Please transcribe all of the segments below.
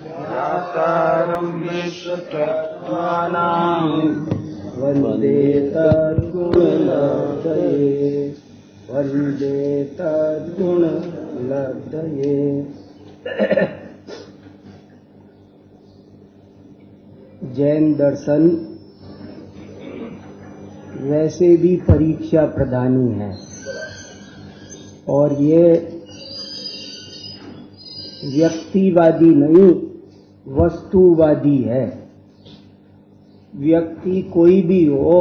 व्यासारं विश्वतत्त्वानां वन्दे तद्गुणलब्धये वन्दे तद्गुणलब्धये। जैन दर्शन वैसे भी परीक्षा प्रधानी है और ये व्यक्तिवादी नहीं वस्तुवादी है। व्यक्ति कोई भी हो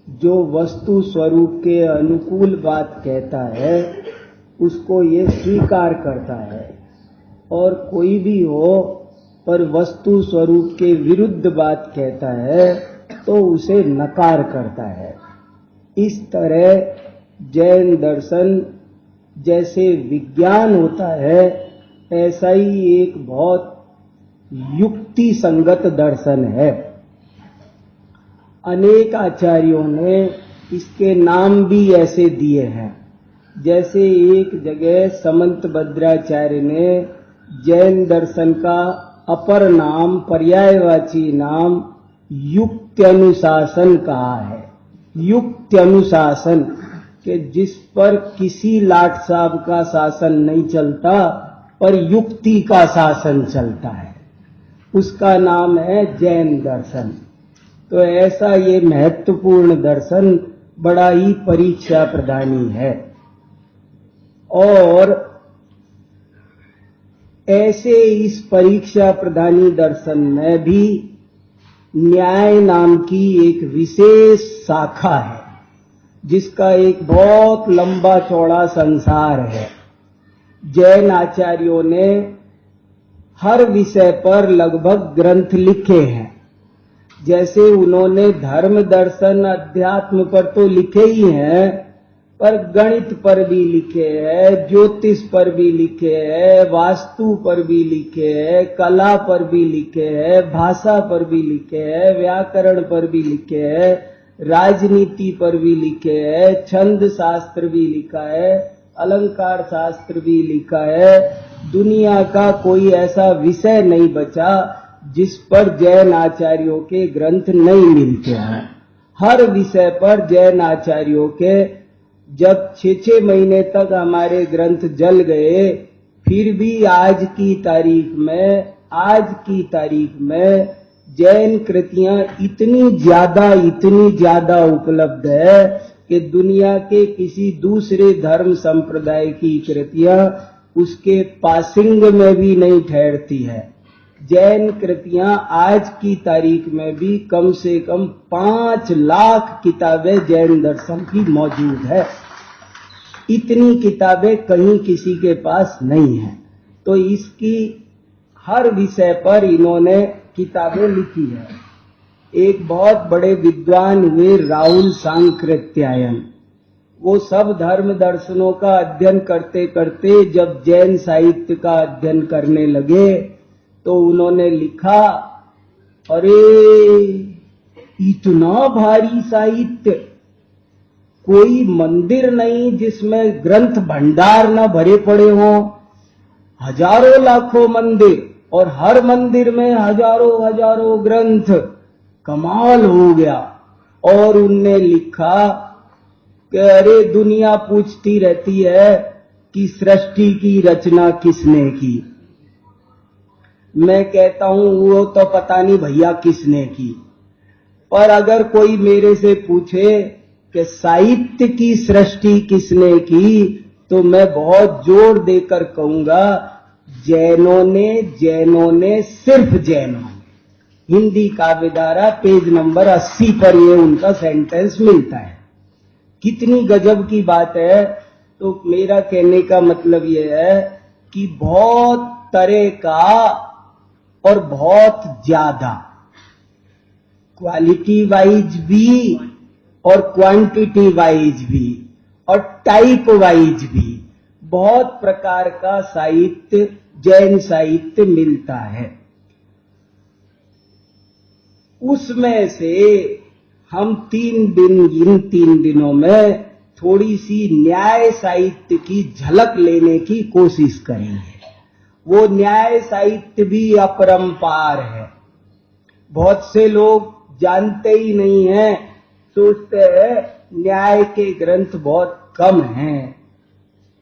जो वस्तु स्वरूप के अनुकूल बात कहता है उसको ये स्वीकार करता है, और कोई भी हो पर वस्तु स्वरूप के विरुद्ध बात कहता है तो उसे नकार करता है। इस तरह जैन दर्शन जैसे विज्ञान होता है ऐसा ही एक बहुत युक्ति संगत दर्शन है। अनेक आचार्यों ने इसके नाम भी ऐसे दिए हैं। जैसे एक जगह समंत भद्राचार्य ने जैन दर्शन का अपर नाम पर्यायवाची नाम युक्त्यनुशासन कहा है। युक्त्यनुशासन कि जिस पर किसी लाट साहब का शासन नहीं चलता पर युक्ति का शासन चलता है, उसका नाम है जैन दर्शन। तो ऐसा ये महत्वपूर्ण दर्शन बड़ा ही परीक्षा प्रधानी है। और ऐसे इस परीक्षा प्रधानी दर्शन में भी न्याय नाम की एक विशेष शाखा है जिसका एक बहुत लंबा चौड़ा संसार है। जैन आचार्यों ने हर विषय पर लगभग ग्रंथ लिखे हैं। जैसे उन्होंने धर्म दर्शन अध्यात्म पर तो लिखे ही हैं, पर गणित पर भी लिखे हैं, ज्योतिष पर भी लिखे हैं, वास्तु पर भी लिखे हैं, कला पर भी लिखे हैं, भाषा पर भी लिखे हैं, व्याकरण पर भी लिखे हैं, राजनीति पर भी लिखे हैं, छंद शास्त्र भी लिखा है, अलंकार शास्त्र भी लिखा है। दुनिया का कोई ऐसा विषय नहीं बचा जिस पर जैन आचार्यों के ग्रंथ नहीं मिलते हैं। हर विषय पर जैन आचार्यों के जब 6-6 महीने तक हमारे ग्रंथ जल गए, फिर भी आज की तारीख में जैन कृतियां इतनी ज्यादा उपलब्ध है कि दुनिया के किसी दूसरे धर्म संप्रदाय की कृतियां उसके पासिंग में भी नहीं ठहरती है। जैन कृतियां आज की तारीख में भी कम से कम 5 लाख किताबें जैन दर्शन की मौजूद है। इतनी किताबें कहीं किसी के पास नहीं है। तो इसकी हर विषय पर इन्होंने किताबें लिखी है। एक बहुत बड़े विद्वान हुए राहुल सांकृत्यायन, वो सब धर्म दर्शनों का अध्ययन करते करते जब जैन साहित्य का अध्ययन करने लगे तो उन्होंने लिखा, अरे इतना भारी साहित्य, कोई मंदिर नहीं जिसमें ग्रंथ भंडार न भरे पड़े हों। हजारों लाखों मंदिर और हर मंदिर में हजारों ग्रंथ। कमाल हो गया। और उनने लिखा कि अरे दुनिया पूछती रहती है कि सृष्टि की रचना किसने की। मैं कहता हूं वो तो पता नहीं भैया किसने की, पर अगर कोई मेरे से पूछे कि साहित्य की सृष्टि किसने की तो मैं बहुत जोर देकर कहूंगा जैनों ने सिर्फ जैनों ने। हिंदी काव्यधारा पेज नंबर 80 पर ये उनका सेंटेंस मिलता है। कितनी गजब की बात है। तो मेरा कहने का मतलब ये है कि बहुत तरह का और बहुत ज्यादा, क्वालिटी वाइज भी और क्वांटिटी वाइज भी और टाइप वाइज भी बहुत प्रकार का साहित्य, जैन साहित्य मिलता है। उसमें से हम इन 3 दिनों में थोड़ी सी न्याय साहित्य की झलक लेने की कोशिश करेंगे। वो न्याय साहित्य भी अपरंपार है। बहुत से लोग जानते ही नहीं हैं, सोचते हैं न्याय के ग्रंथ बहुत कम हैं,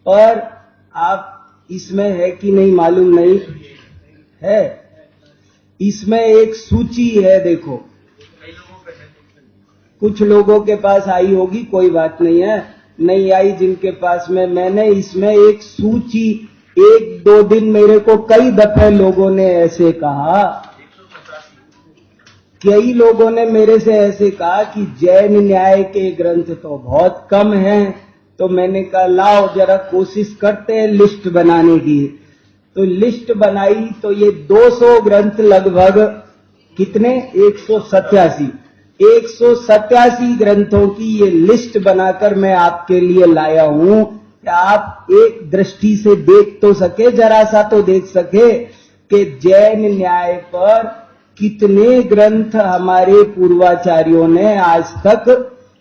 पर आप इसमें है कि नहीं मालूम नहीं है। इसमें एक सूची है, देखो कुछ लोगों के पास आई होगी, कोई बात नहीं है, नहीं आई जिनके पास में, मैंने इसमें एक सूची, एक दो दिन मेरे को कई दफे लोगों ने ऐसे कहा, कई लोगों ने मेरे से ऐसे कहा कि जैन न्याय के ग्रंथ तो बहुत कम हैं। तो मैंने कहा लाओ जरा कोशिश करते हैं लिस्ट बनाने की। तो लिस्ट बनाई तो ये 200 ग्रंथ लगभग, कितने, 187 ग्रंथों की ये लिस्ट बनाकर मैं आपके लिए लाया हूं कि आप एक दृष्टि से देख तो सके, जरा सा तो देख सके कि जैन न्याय पर कितने ग्रंथ हमारे पूर्वाचार्यों ने आज तक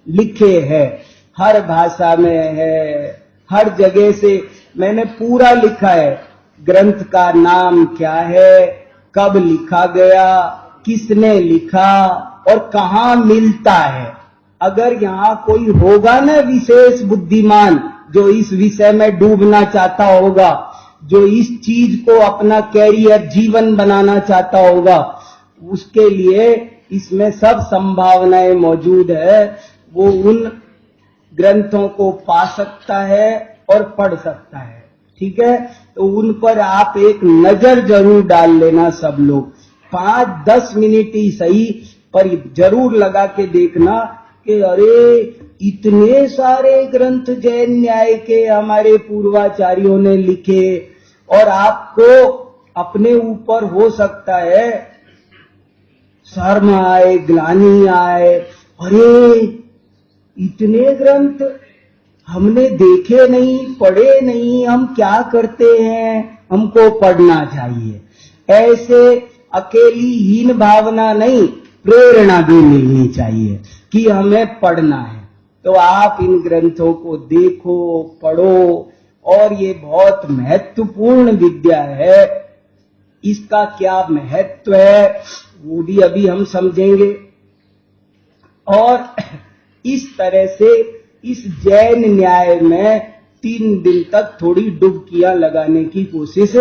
लिखे हैं। हर भाषा में है, हर जगह से मैंने पूरा लिखा है। ग्रंथ का नाम क्या है, कब लिखा गया, किसने लिखा और कहाँ मिलता है। अगर यहाँ कोई होगा ना विशेष बुद्धिमान जो इस विषय में डूबना चाहता होगा, जो इस चीज को अपना कैरियर जीवन बनाना चाहता होगा, उसके लिए इसमें सब संभावनाएं मौजूद है। वो उन ग्रंथों को पा सकता है और पढ़ सकता है। ठीक है, तो उन पर आप एक नजर जरूर डाल लेना सब लोग, 5-10 मिनट ही सही, पर जरूर लगा के देखना कि अरे इतने सारे ग्रंथ जैन न्याय के हमारे पूर्वाचार्यों ने लिखे। और आपको अपने ऊपर हो सकता है शर्म आए, ग्लानि आए, अरे इतने ग्रंथ हमने देखे नहीं, पढ़े नहीं, हम क्या करते हैं, हमको पढ़ना चाहिए। ऐसे अकेली हीन भावना नहीं, प्रेरणा भी मिलनी चाहिए कि हमें पढ़ना है। तो आप इन ग्रंथों को देखो, पढ़ो, और ये बहुत महत्वपूर्ण विद्या है। इसका क्या महत्व है वो भी अभी हम समझेंगे। और इस तरह से इस जैन न्याय में 3 दिन तक थोड़ी डुबकियां लगाने की कोशिश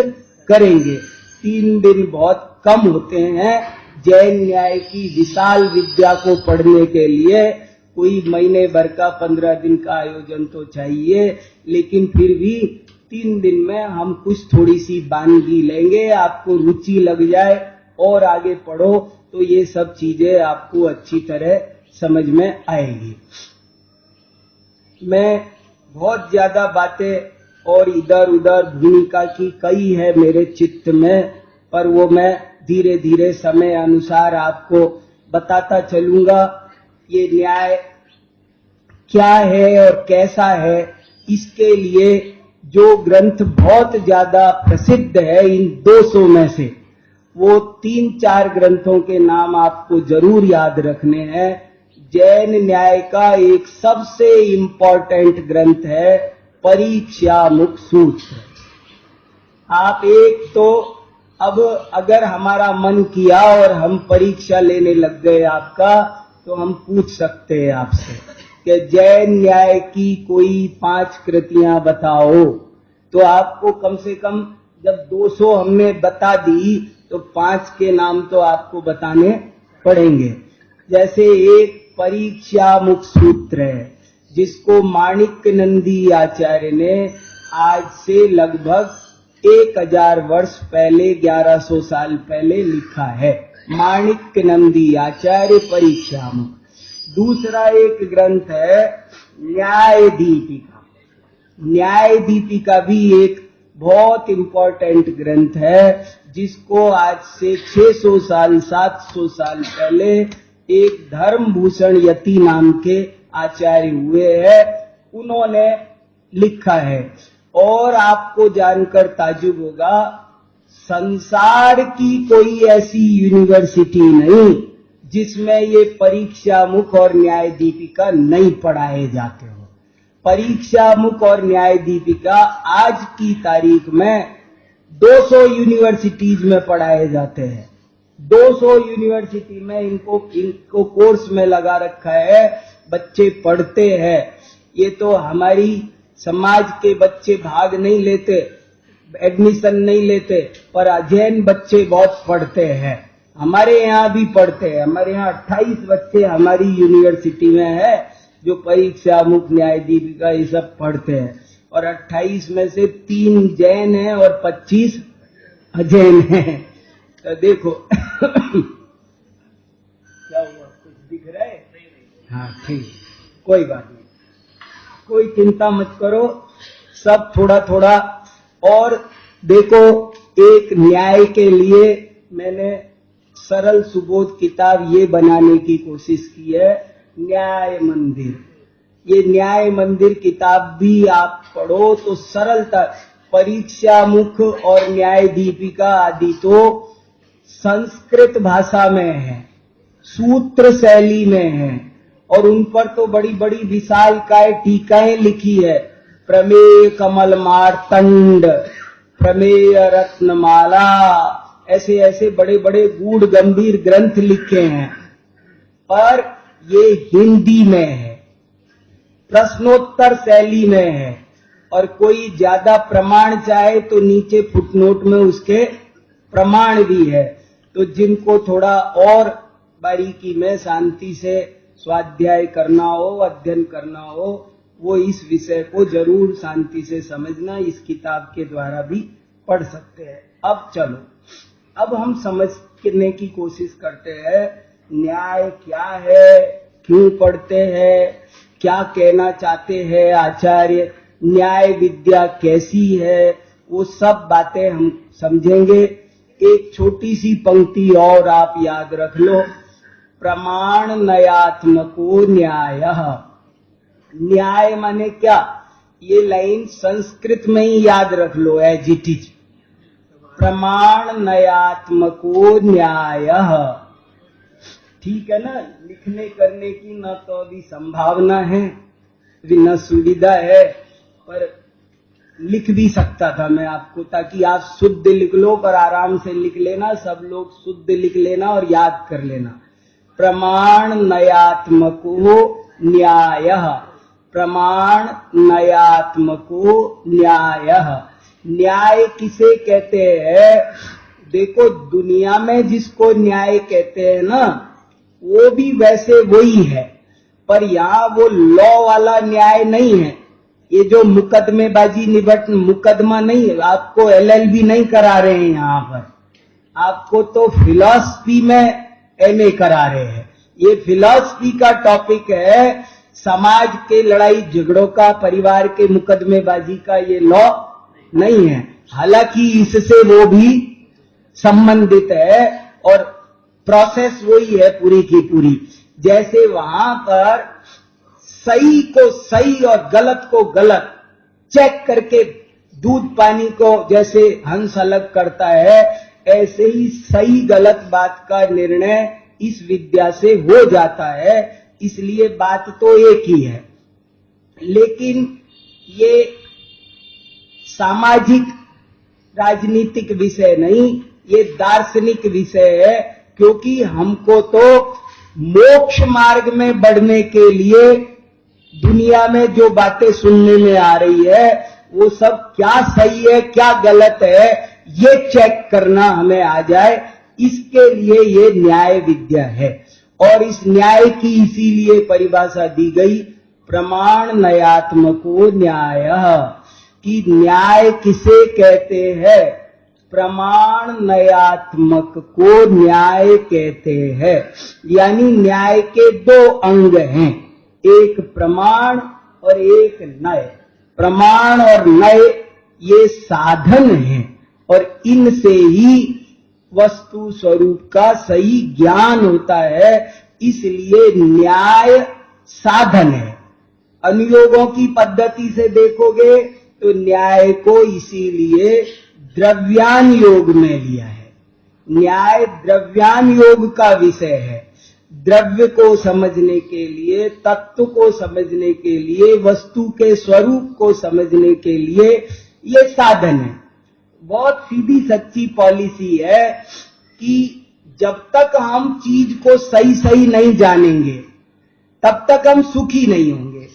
करेंगे। 3 दिन बहुत कम होते हैं जैन न्याय की विशाल विद्या को पढ़ने के लिए। कोई महीने भर का 15 दिन का आयोजन तो चाहिए, लेकिन फिर भी 3 दिन में हम कुछ थोड़ी सी वानगी लेंगे, आपको रुचि लग जाए और आगे पढ़ो तो ये सब चीजें आपको अच्छी तरह समझ में आएगी। मैं बहुत ज्यादा बातें और इधर उधर भूमिका की कई है मेरे चित्त में, पर वो मैं धीरे धीरे समय अनुसार आपको बताता चलूंगा। ये न्याय क्या है और कैसा है, इसके लिए जो ग्रंथ बहुत ज्यादा प्रसिद्ध है इन 200 में से, वो 3-4 ग्रंथों के नाम आपको जरूर याद रखने हैं। जैन न्याय का एक सबसे इम्पोर्टेंट ग्रंथ है परीक्षामुख सूत्र। आप एक तो अब अगर हमारा मन किया और हम परीक्षा लेने लग गए आपका, तो हम पूछ सकते हैं आपसे कि जैन न्याय की कोई 5 कृतियां बताओ। तो आपको कम से कम जब 200 हमने बता दी तो 5 के नाम तो आपको बताने पड़ेंगे। जैसे एक परीक्षामुख सूत्र है जिसको माणिक्य नंदी आचार्य ने आज से लगभग 1000 वर्ष पहले, 1100 साल पहले लिखा है। माणिक्य नंदी आचार्य परीक्षामुख। दूसरा एक ग्रंथ है न्याय दीपिका। न्याय दीपिका भी एक बहुत इंपॉर्टेंट ग्रंथ है जिसको आज से 600 साल 700 साल पहले एक धर्मभूषण यति नाम के आचार्य हुए हैं, उन्होंने लिखा है। और आपको जानकर ताज्जुब होगा, संसार की कोई ऐसी यूनिवर्सिटी नहीं जिसमें ये परीक्षामुख और न्याय दीपिका नहीं पढ़ाए जाते हो। परीक्षा मुख और न्याय दीपिका आज की तारीख में 200 यूनिवर्सिटीज में पढ़ाए जाते हैं। 200 यूनिवर्सिटी में इनको कोर्स में लगा रखा है, बच्चे पढ़ते हैं। ये तो हमारी समाज के बच्चे भाग नहीं लेते, एडमिशन नहीं लेते, पर अध्ययन बच्चे बहुत पढ़ते हैं। हमारे यहाँ भी पढ़ते हैं। हमारे यहाँ 28 बच्चे हमारी यूनिवर्सिटी में है जो परीक्षा मुख न्याय दीपिका ये सब पढ़ते हैं, और 28 में से 3 जैन हैं और 25 अजैन हैं। तो देखो क्या हुआ, कुछ दिख रहा है? हाँ ठीक, कोई बात नहीं, कोई चिंता मत करो, सब थोड़ा थोड़ा। और देखो, एक न्याय के लिए मैंने सरल सुबोध किताब ये बनाने की कोशिश की है, न्याय मंदिर। ये न्याय मंदिर किताब भी आप पढ़ो तो सरलता, परीक्षा मुख और न्याय दीपिका आदि तो संस्कृत भाषा में है, सूत्र शैली में है, और उन पर तो बड़ी बड़ी विशालकाय टीकाएं लिखी है। प्रमेय कमल मार्तंड, प्रमेय रत्नमाला, ऐसे ऐसे बड़े बड़े गूढ़ गंभीर ग्रंथ लिखे हैं, पर ये हिंदी में है, प्रश्नोत्तर शैली में है, और कोई ज्यादा प्रमाण चाहे तो नीचे फुटनोट में उसके प्रमाण भी है। तो जिनको थोड़ा और बारीकी में शांति से स्वाध्याय करना हो, अध्ययन करना हो, वो इस विषय को जरूर शांति से समझना, इस किताब के द्वारा भी पढ़ सकते हैं। अब चलो, अब हम समझने की कोशिश करते हैं न्याय क्या है, क्यों पढ़ते हैं, क्या कहना चाहते हैं आचार्य, न्याय विद्या कैसी है, वो सब बातें हम समझेंगे। एक छोटी सी पंक्ति और आप याद रख लो, प्रमाण नयात्मको न्यायः। न्याय माने क्या, ये लाइन संस्कृत में ही याद रख लो एज इट इज, प्रमाण नयात्मको न्यायः। ठीक है ना, लिखने करने की न तो अभी संभावना है, न सुविधा है, पर लिख भी सकता था मैं आपको, ताकि आप शुद्ध लिख लो, पर आराम से लिख लेना, सब लोग शुद्ध लिख लेना और याद कर लेना। प्रमाण नयात्मको न्यायः, प्रमाण नयात्मको न्यायः। न्याय किसे कहते हैं? देखो, दुनिया में जिसको न्याय कहते हैं ना, वो भी वैसे वही है, पर यहाँ वो लॉ वाला न्याय नहीं है। ये जो मुकदमेबाजी निबट मुकदमा नहीं है, आपको LLB नहीं करा रहे हैं यहाँ पर, आपको तो फिलॉसफी में MA करा रहे हैं। ये फिलॉसफी का टॉपिक है, समाज के लड़ाई झगड़ों का, परिवार के मुकदमेबाजी का ये लॉ नहीं है। हालांकि इससे वो भी संबंधित है और प्रोसेस वही है पूरी की पूरी। जैसे वहां पर सही को सही और गलत को गलत चेक करके दूध पानी को जैसे हंस अलग करता है, ऐसे ही सही गलत बात का निर्णय इस विद्या से हो जाता है। इसलिए बात तो एक ही है, लेकिन ये सामाजिक राजनीतिक विषय नहीं, ये दार्शनिक विषय है, क्योंकि हमको तो मोक्ष मार्ग में बढ़ने के लिए दुनिया में जो बातें सुनने में आ रही है वो सब क्या सही है क्या गलत है ये चेक करना हमें आ जाए, इसके लिए ये न्याय विद्या है। और इस न्याय की इसीलिए परिभाषा दी गई, प्रमाण नयात्मको न्यायः, कि न्याय किसे कहते हैं? प्रमाण नयात्मक को न्याय कहते हैं। यानी न्याय के 2 अंग हैं, एक प्रमाण और एक नय। प्रमाण और नय ये साधन हैं और इनसे ही वस्तु स्वरूप का सही ज्ञान होता है, इसलिए न्याय साधन है। अनुयोगों की पद्धति से देखोगे तो न्याय को इसीलिए द्रव्यान योग में लिया है। न्याय द्रव्यान योग का विषय है। द्रव्य को समझने के लिए, तत्व को समझने के लिए, वस्तु के स्वरूप को समझने के लिए ये साधन है। बहुत सीधी सच्ची पॉलिसी है कि जब तक हम चीज को सही सही नहीं जानेंगे तब तक हम सुखी नहीं होंगे।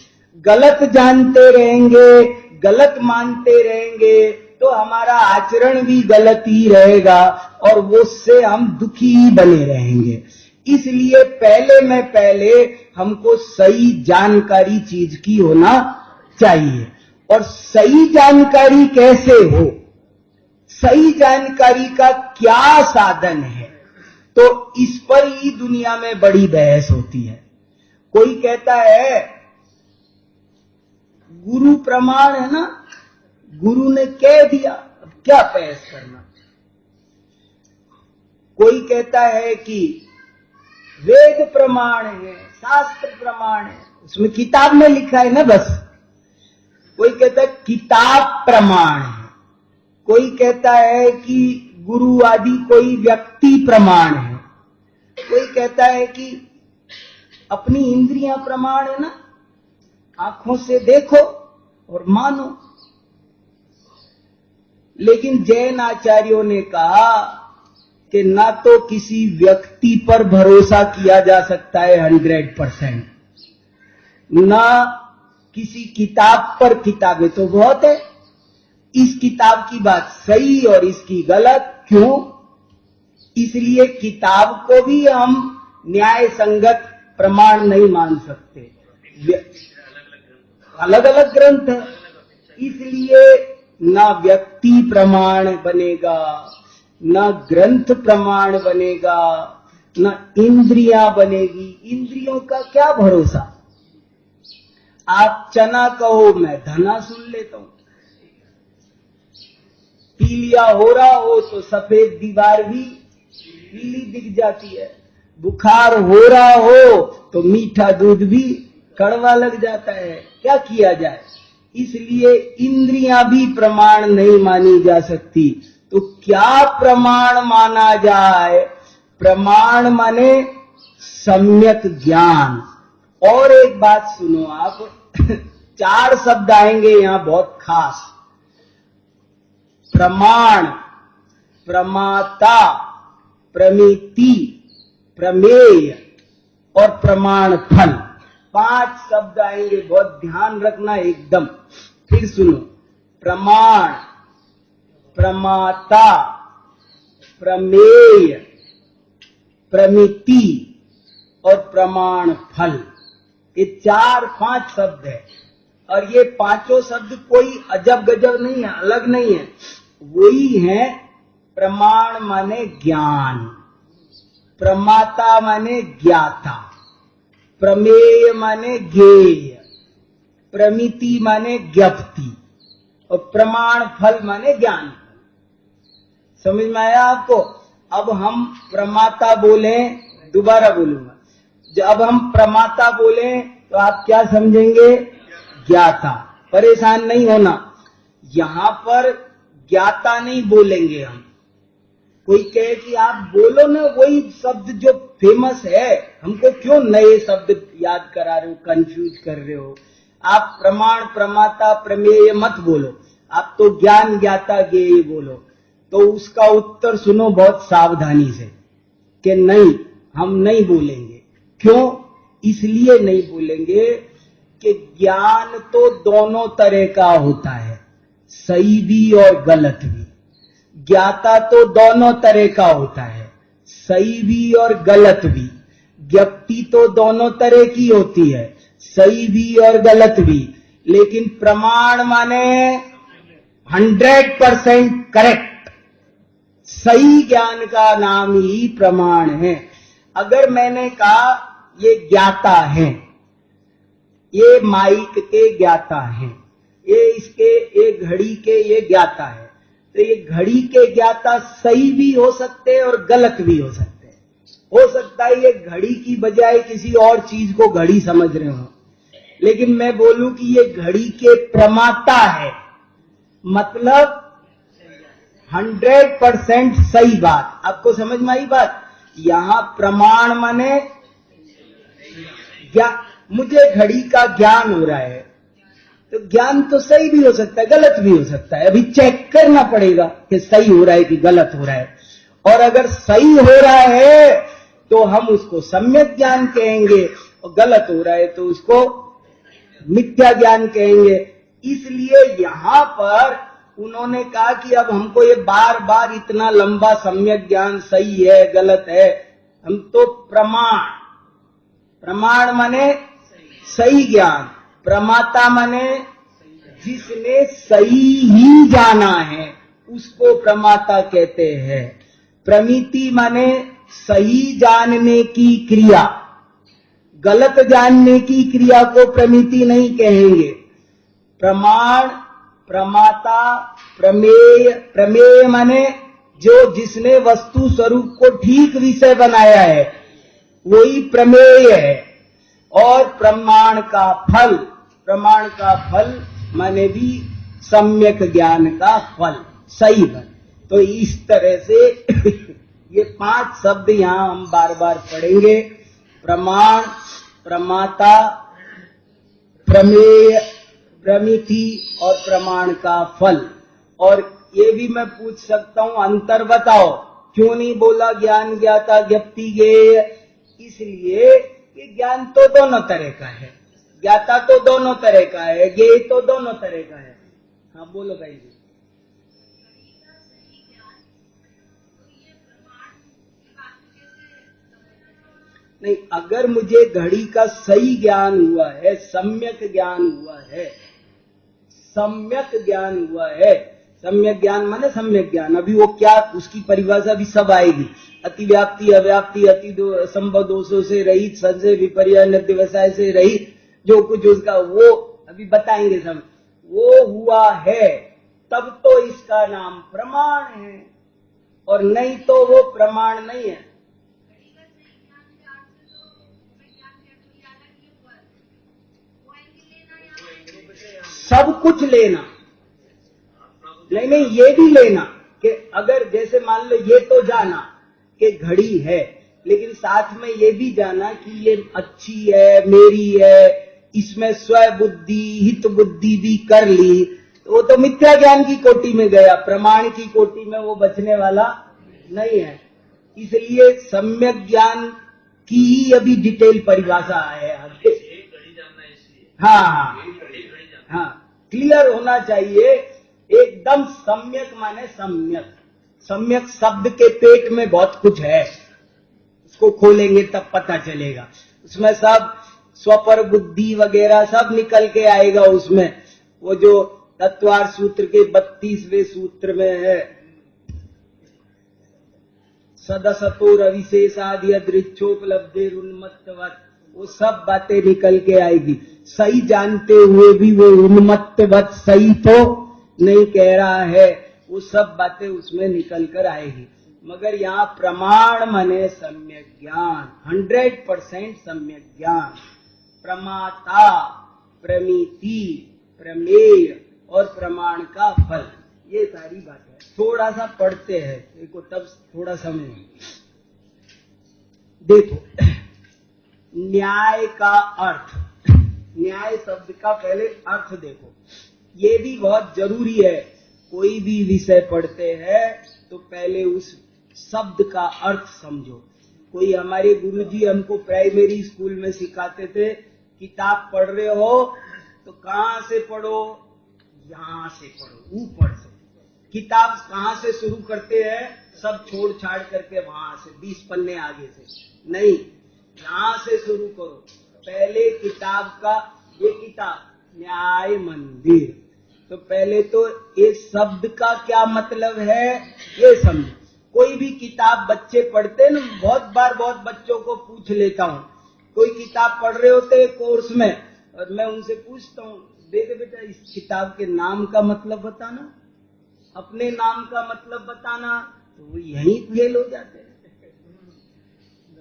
गलत जानते रहेंगे, गलत मानते रहेंगे तो हमारा आचरण भी गलत ही रहेगा और उससे हम दुखी ही बने रहेंगे। इसलिए पहले हमको सही जानकारी चीज की होना चाहिए। और सही जानकारी कैसे हो, सही जानकारी का क्या साधन है, तो इस पर ही दुनिया में बड़ी बहस होती है। कोई कहता है गुरु प्रमाण है ना, गुरु ने कह दिया, अब क्या बहस करना। कोई कहता है कि वेद प्रमाण है, शास्त्र प्रमाण है, उसमें किताब में लिखा है ना बस। कोई कहता है किताब प्रमाण है, कोई कहता है कि गुरु आदि कोई व्यक्ति प्रमाण है, कोई कहता है कि अपनी इंद्रियां प्रमाण है ना, आंखों से देखो और मानो। लेकिन जैन आचार्यों ने कहा कि ना तो किसी व्यक्ति पर भरोसा किया जा सकता है 100%, ना किसी किताब पर। किताबें तो बहुत है, इस किताब की बात सही और इसकी गलत। क्यों? इसलिए किताब को भी हम न्याय संगत प्रमाण नहीं मान सकते, अलग अलग ग्रंथ है। इसलिए ना व्यक्ति प्रमाण बनेगा, ना ग्रंथ प्रमाण बनेगा, ना इंद्रियां बनेगी। इंद्रियों का क्या भरोसा। आप चना कहो, मैं धना सुन लेता हूं। पीलिया हो रहा हो तो सफेद दीवार भी पीली दिख जाती है, बुखार हो रहा हो तो मीठा दूध भी कड़वा लग जाता है। क्या किया जाए? इसलिए इंद्रियां भी प्रमाण नहीं मानी जा सकती। तो क्या प्रमाण माना जाए? प्रमाण माने सम्यक ज्ञान। और एक बात सुनो आप, 4 शब्द आएंगे यहां बहुत खास। प्रमाण, प्रमाता, प्रमिति, प्रमेय और प्रमाण फल। 5 शब्द आएंगे, बहुत ध्यान रखना एकदम। फिर सुनो, प्रमाण, प्रमाता, प्रमेय, प्रमिति और प्रमाण फल। ये 4-5 शब्द है। और ये 5 शब्द कोई अजब गजब नहीं है, अलग नहीं है, वही है। प्रमाण माने ज्ञान, प्रमाता माने ज्ञाता, प्रमेय माने ज्ञेय, प्रमिति माने ज्ञप्ति और प्रमाण फल माने ज्ञान। समझ में आया आपको? अब हम प्रमाता बोले, दोबारा बोलूंगा, जब हम प्रमाता बोले तो आप क्या समझेंगे? ज्ञाता। परेशान नहीं होना, यहां पर ज्ञाता नहीं बोलेंगे हम। कोई कहे कि आप बोलो ना वही शब्द जो फेमस है, हमको क्यों नए शब्द याद करा रहे हो, कंफ्यूज कर रहे हो। आप प्रमाण, प्रमाता, प्रमेय मत बोलो, आप तो ज्ञान, ज्ञाता, ज्ञेय बोलो। तो उसका उत्तर सुनो बहुत सावधानी से कि नहीं, हम नहीं बोलेंगे। क्यों? इसलिए नहीं बोलेंगे कि ज्ञान तो दोनों तरह का होता है, सही भी और गलत भी। ज्ञाता तो दोनों तरह का होता है, सही भी और गलत भी। ज्ञप्ति तो दोनों तरह की होती है, सही भी और गलत भी। लेकिन प्रमाण माने 100% करेक्ट, सही ज्ञान का नाम ही प्रमाण है। अगर मैंने कहा ये ज्ञाता है, ये माइक के ज्ञाता हैं, ये इसके, ये घड़ी के ये ज्ञाता है, तो ये घड़ी के ज्ञाता सही भी हो सकते हैं और गलत भी हो सकते हैं। हो सकता है ये घड़ी की बजाय किसी और चीज को घड़ी समझ रहे हो, लेकिन मैं बोलूं कि ये घड़ी के प्रमाता है, मतलब 100% सही बात। आपको समझ में आई बात? यहां प्रमाण माने मुझे घड़ी का ज्ञान हो रहा है, तो ज्ञान तो सही भी हो सकता है, गलत भी हो सकता है। अभी चेक करना पड़ेगा कि सही हो रहा है कि गलत हो रहा है। और अगर सही हो रहा है तो हम उसको सम्यक ज्ञान कहेंगे, और गलत हो रहा है तो उसको मिथ्या ज्ञान कहेंगे। इसलिए यहां पर उन्होंने कहा कि अब हमको ये बार बार इतना लंबा सम्यक ज्ञान सही है गलत है, हम तो प्रमाण माने सही ज्ञान, प्रमाता माने जिसने सही ही जाना है उसको प्रमाता कहते हैं। प्रमिति माने सही जानने की क्रिया, गलत जानने की क्रिया को प्रमिति नहीं कहेंगे। प्रमाण, प्रमाता, प्रमेय, प्रमेय माने जो जिसने वस्तु स्वरूप को ठीक विषय बनाया है वही प्रमेय है। और प्रमाण का फल माने भी सम्यक ज्ञान का फल, सही फल। तो इस तरह से ये 5 शब्द यहां हम बार बार पढ़ेंगे। प्रमाण, प्रमाता, प्रमेय, प्रमिति और प्रमाण का फल। और ये भी मैं पूछ सकता हूं, अंतर बताओ, क्यों नहीं बोला ज्ञान ज्ञाता ज्ञप्ति ज्ञेय? इसलिए कि ज्ञान तो दोनों तरह का है, ज्ञाता तो दोनों तरह का है, ज्ञेय तो दोनों तरह का है। हाँ बोलो भाई जी। नहीं, अगर मुझे घड़ी का सही ज्ञान हुआ है, सम्यक ज्ञान हुआ है, सम्यक ज्ञान हुआ है, सम्यक ज्ञान माने सम्यक ज्ञान, अभी वो क्या उसकी परिभाषा भी सब आएगी। अतिव्याप्ति, अव्याप्ति, संभव दोषों से रहित, संशय विपर्य व्यवसाय से रहित, जो कुछ उसका वो अभी बताएंगे सब। वो हुआ है तब तो इसका नाम प्रमाण है, और नहीं तो वो प्रमाण नहीं है। सब कुछ लेना नहीं, ये भी लेना कि अगर जैसे मान लो ये तो जाना कि घड़ी है, लेकिन साथ में ये भी जाना कि ये अच्छी है, मेरी है, इसमें स्व बुद्धि हित बुद्धि भी कर ली, तो वो तो मिथ्या ज्ञान की कोटि में गया, प्रमाण की कोटि में वो बचने वाला नहीं है। इसलिए सम्यक ज्ञान की ही अभी डिटेल परिभाषा है आगे। हाँ, क्लियर होना चाहिए एकदम। सम्यक माने सम्यक, सम्यक शब्द के पेट में बहुत कुछ है, उसको खोलेंगे तब पता चलेगा। उसमें सब स्वपर बुद्धि वगैरह सब निकल के आएगा उसमें। वो जो तत्वार सूत्र के 32वें सूत्र में है, सदसतो रविशेषादि अदृच्छोपलब्धेर उन्मत्तवत्, वो सब बातें निकल के आएगी। सही जानते हुए भी वो उन्मत्तवत् सही तो नहीं कह रहा है, वो सब बातें उसमें निकल कर आएगी। मगर यहाँ प्रमाण माने सम्यक ज्ञान, 100% सम्यक ज्ञान। प्रमाता, प्रमिति, प्रमेय और प्रमाण का फल, ये सारी बात है। थोड़ा सा पढ़ते हैं, देखो तब थोड़ा समय देखो। न्याय का अर्थ, न्याय शब्द का पहले अर्थ देखो, ये भी बहुत जरूरी है। कोई भी विषय पढ़ते हैं तो पहले उस शब्द का अर्थ समझो। कोई हमारे गुरुजी हमको प्राइमरी स्कूल में सिखाते थे, किताब पढ़ रहे हो तो कहां से पढ़ो, यहां से पढ़ो, ऊपर से। किताब कहां से शुरू करते हैं, सब छोड़ छाड़ करके वहां से 20 पन्ने आगे से नहीं, यहां से शुरू करो। पहले किताब का, ये किताब न्याय मंदिर, तो पहले तो इस शब्द का क्या मतलब है ये समझो। कोई भी किताब बच्चे पढ़ते ना, बहुत बार बहुत बच्चों को पूछ लेता हूँ, कोई किताब पढ़ रहे होते हैं कोर्स में, और मैं उनसे पूछता हूँ, देखे बेटा इस किताब के नाम का मतलब बताना, अपने नाम का मतलब बताना, तो वो यहीं फेल हो जाते हैं।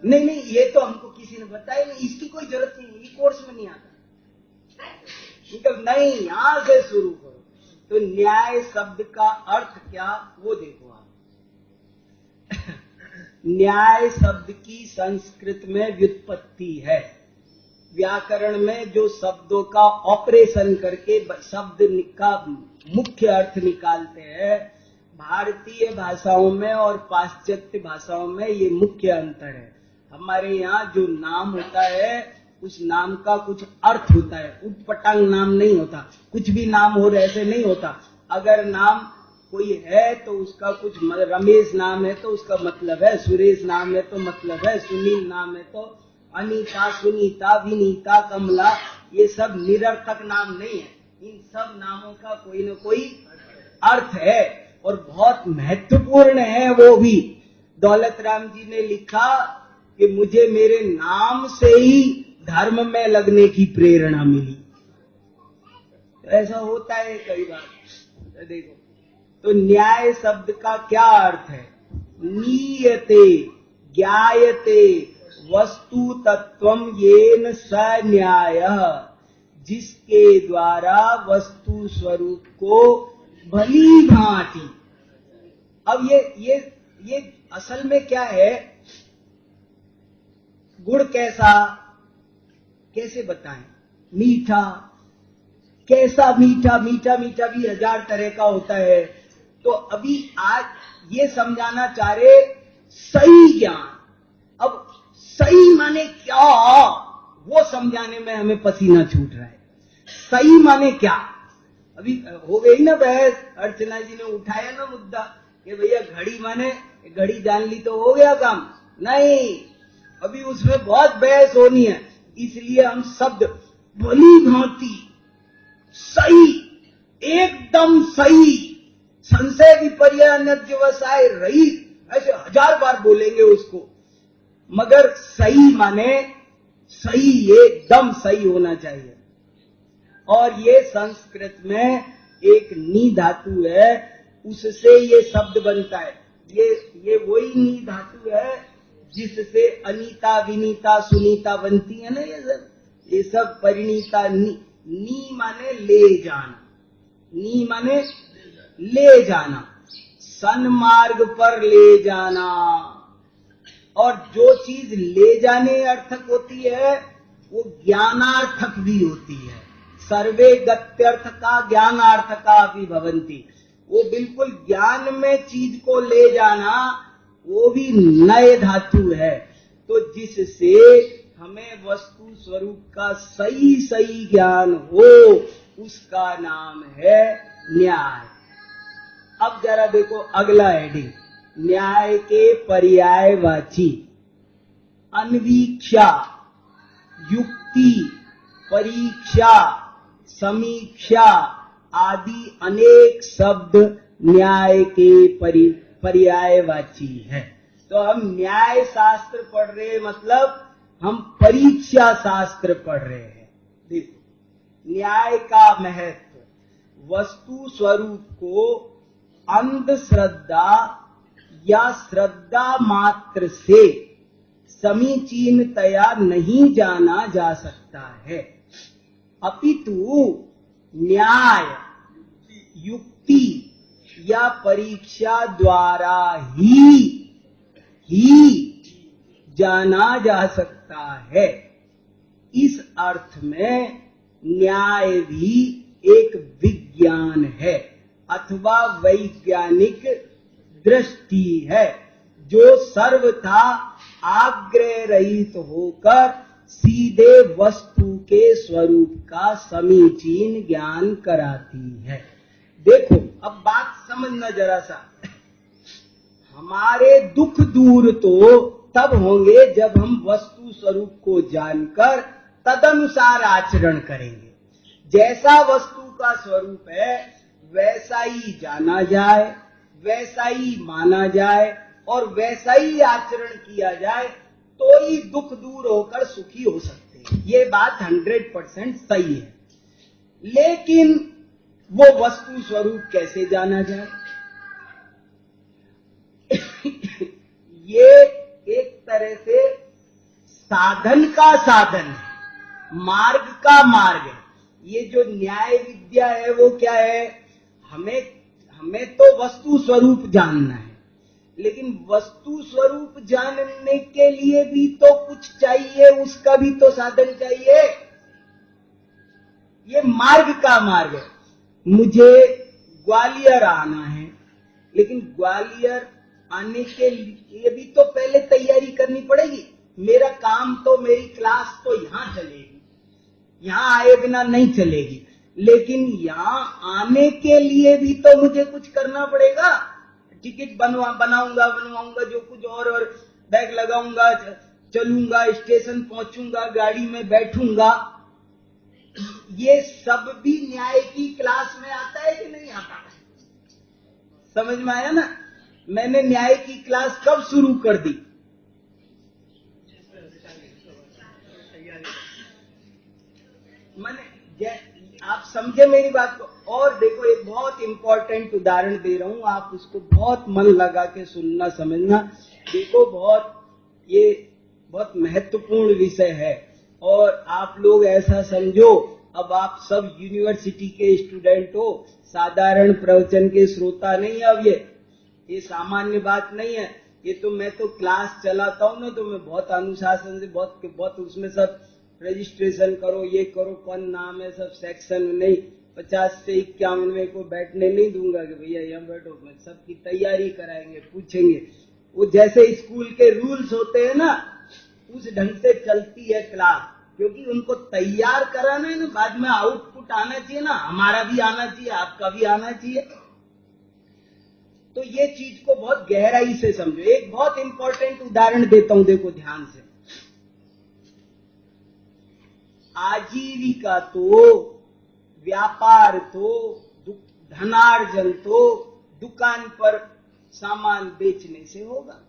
नहीं, ये तो हमको किसी ने बताया नहीं, इसकी कोई जरूरत नहीं, ये कोर्स में नहीं आता। नहीं, यहां से शुरू करो। तो न्याय शब्द का अर्थ क्या वो देखो आप। न्याय शब्द की संस्कृत में व्युत्पत्ति है, व्याकरण में जो शब्दों का ऑपरेशन करके शब्द का मुख्य अर्थ निकालते हैं, भारतीय भाषाओं में और पाश्चात्य भाषाओं में ये मुख्य अंतर है। हमारे यहाँ जो नाम होता है उस नाम का कुछ अर्थ होता है, उटपटांग नाम नहीं होता, कुछ भी नाम हो ऐसे नहीं होता। अगर नाम कोई है तो उसका कुछ, रमेश नाम है तो उसका मतलब है, सुरेश नाम है तो मतलब है, सुनील नाम है तो अनीता, सुनीता, विनीता, कमला, ये सब निरर्थक नाम नहीं है। इन सब नामों का कोई न कोई अर्थ है और बहुत महत्वपूर्ण है। वो भी दौलत राम जी ने लिखा कि मुझे मेरे नाम से ही धर्म में लगने की प्रेरणा मिली। ऐसा होता है कई बार। देखो तो न्याय शब्द का क्या अर्थ है? नीयते ज्ञायते वस्तु तत्वम येन स न्यायः, जिसके द्वारा वस्तु स्वरूप को भली भांति। अब ये असल में क्या है? गुड़ कैसा, कैसे बताएं? मीठा, कैसा मीठा? मीठा मीठा भी 1000 तरह का होता है। तो अभी आज ये समझाना चाह रहे सही ज्ञान। अब सही माने क्या, वो समझाने में हमें पसीना छूट रहा है। सही माने क्या? अभी हो गई ना बहस, अर्चना जी ने उठाया ना मुद्दा कि भैया घड़ी माने, घड़ी जान ली तो हो गया काम। नहीं, अभी उसमें बहुत बहस होनी है। इसलिए हम शब्द भली भांति, सही, एकदम सही, संशय विपर्य अन्यव्यवसाय रहित, ऐसे 1000 बार बोलेंगे उसको। मगर सही माने सही, एकदम सही होना चाहिए। और ये संस्कृत में एक नी धातु है, उससे ये शब्द बनता है। ये वही नी धातु है जिससे अनीता, विनीता, सुनीता बनती है ना। ये सब परिणीता। नी माने ले जाना, नी माने ले जाना, सन्मार्ग पर ले जाना। और जो चीज ले जाने अर्थक होती है वो ज्ञानार्थक भी होती है। सर्वे गत्यर्थका ज्ञानार्थका भी भवन्ति। वो बिल्कुल ज्ञान में चीज को ले जाना, वो भी नए धातु है। तो जिससे हमें वस्तु स्वरूप का सही सही ज्ञान हो, उसका नाम है न्याय। अब जरा देखो अगला हेडिंग, न्याय के पर्यायवाची अन्वीक्षा, युक्ति, परीक्षा, समीक्षा आदि अनेक शब्द न्याय के पर्यायवाची है। तो हम न्याय शास्त्र पढ़ रहे, मतलब हम परीक्षा शास्त्र पढ़ रहे हैं। देखो न्याय का महत्व, वस्तु स्वरूप को अंधश्रद्धा या श्रद्धा मात्र से समीचीनतया नहीं जाना जा सकता है, अपितु न्याय, युक्ति या परीक्षा द्वारा ही जाना जा सकता है। इस अर्थ में न्याय भी एक विज्ञान है अथवा वैज्ञानिक दृष्टि है, जो सर्वथा आग्रह रहित होकर सीधे वस्तु के स्वरूप का समीचीन ज्ञान कराती है। देखो अब बात समझना जरा सा। हमारे दुख दूर तो तब होंगे जब हम वस्तु स्वरूप को जानकर तदनुसार आचरण करेंगे। जैसा वस्तु का स्वरूप है वैसा ही जाना जाए, वैसा ही माना जाए और वैसा ही आचरण किया जाए, तो ही दुख दूर होकर सुखी हो सकते हैं। ये बात 100% सही है। लेकिन वो वस्तु स्वरूप कैसे जाना जाए? ये एक तरह से साधन का साधन है, मार्ग का मार्ग है। ये जो न्याय विद्या है वो क्या है? हमें तो वस्तु स्वरूप जानना है, लेकिन वस्तु स्वरूप जानने के लिए भी तो कुछ चाहिए, उसका भी तो साधन चाहिए। ये मार्ग का मार्ग है। मुझे ग्वालियर आना है, लेकिन ग्वालियर आने के लिए भी तो पहले तैयारी करनी पड़ेगी। मेरा काम तो, मेरी क्लास तो यहां चलेगी, यहां आए बिना नहीं चलेगी, लेकिन यहां आने के लिए भी तो मुझे कुछ करना पड़ेगा। टिकट बनवाऊंगा जो कुछ, और बैग लगाऊंगा, चलूंगा, स्टेशन पहुंचूंगा, गाड़ी में बैठूंगा। ये सब भी न्याय की क्लास में आता है कि नहीं आता है? समझ में आया ना? मैंने न्याय की क्लास कब शुरू कर दी? मैंने, आप समझे मेरी बात को? और देखो, एक बहुत इंपॉर्टेंट उदाहरण दे रहा हूं, आप उसको बहुत मन लगा के सुनना, समझना। देखो, ये बहुत महत्वपूर्ण विषय है। और आप लोग ऐसा समझो, अब आप सब यूनिवर्सिटी के स्टूडेंट हो, साधारण प्रवचन के श्रोता नहीं। अब ये सामान्य बात नहीं है। ये तो मैं तो क्लास चलाता हूं ना, तो मैं बहुत अनुशासन से, बहुत उसमें सब रजिस्ट्रेशन करो, ये करो, कौन नाम है, सब सेक्शन में नहीं। 50 से 51 को बैठने नहीं दूंगा कि भैया यहाँ बैठो। मैं सबकी तैयारी कराएंगे, पूछेंगे। वो जैसे स्कूल के रूल्स होते हैं ना, उस ढंग से चलती है क्लास, क्योंकि उनको तैयार कराना है ना, बाद में आउटपुट आना चाहिए ना, हमारा भी आना चाहिए, आपका भी आना चाहिए। तो ये चीज को बहुत गहराई से समझो। एक बहुत इंपॉर्टेंट उदाहरण देता हूं, देखो ध्यान से। आजीविका तो, व्यापार तो, धनार्जन तो दुकान पर सामान बेचने से होगा।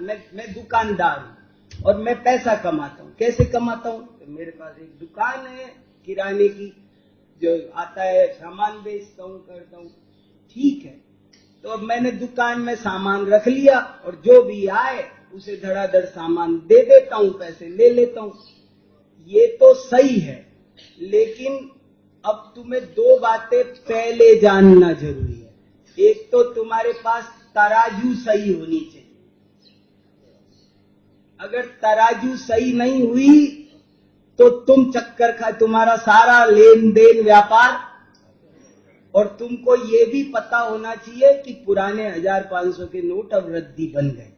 मैं दुकानदार हूं और मैं पैसा कमाता हूं। कैसे कमाता हूं? तो मेरे पास एक दुकान है किराने की, जो आता है सामान बेचता हूं, करता हूं। ठीक है, तो अब मैंने दुकान में सामान रख लिया, और जो भी आए उसे धड़ाधड़ सामान दे देता हूं, पैसे ले लेता हूं। ये तो सही है, लेकिन अब तुम्हें दो बातें पहले जानना जरूरी है। एक तो तुम्हारे पास तराजू सही होनी चाहिए। अगर तराजू सही नहीं हुई तो तुम चक्कर खा, तुम्हारा सारा लेन देन व्यापार। और तुमको ये भी पता होना चाहिए कि पुराने 1500 के नोट अब रद्दी बन गए।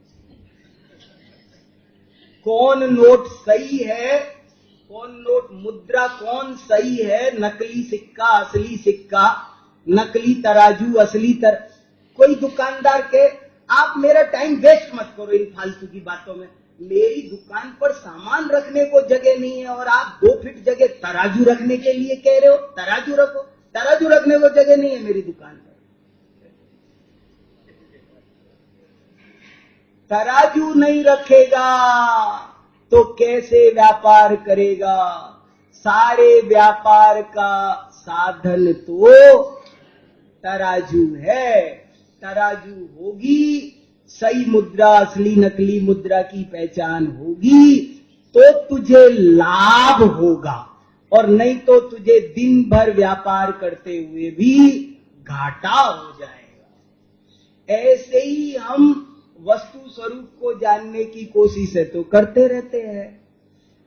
कौन नोट सही है, कौन नोट, मुद्रा कौन सही है, नकली सिक्का, असली सिक्का, नकली तराजू, असली कोई दुकानदार के, आप मेरा टाइम वेस्ट मत करो इन फालतू की बातों में। मेरी दुकान पर सामान रखने को जगह नहीं है, और आप 2 फीट जगह तराजू रखने के लिए कह रहे हो। तराजू रखो, तराजू रखने को जगह नहीं है मेरी दुकान पर। तराजू नहीं रखेगा तो कैसे व्यापार करेगा? सारे व्यापार का साधन तो तराजू है। तराजू होगी, सही मुद्रा, असली नकली मुद्रा की पहचान होगी, तो तुझे लाभ होगा, और नहीं तो तुझे दिन भर व्यापार करते हुए भी घाटा हो जाएगा। ऐसे ही हम वस्तु स्वरूप को जानने की कोशिश तो करते रहते हैं,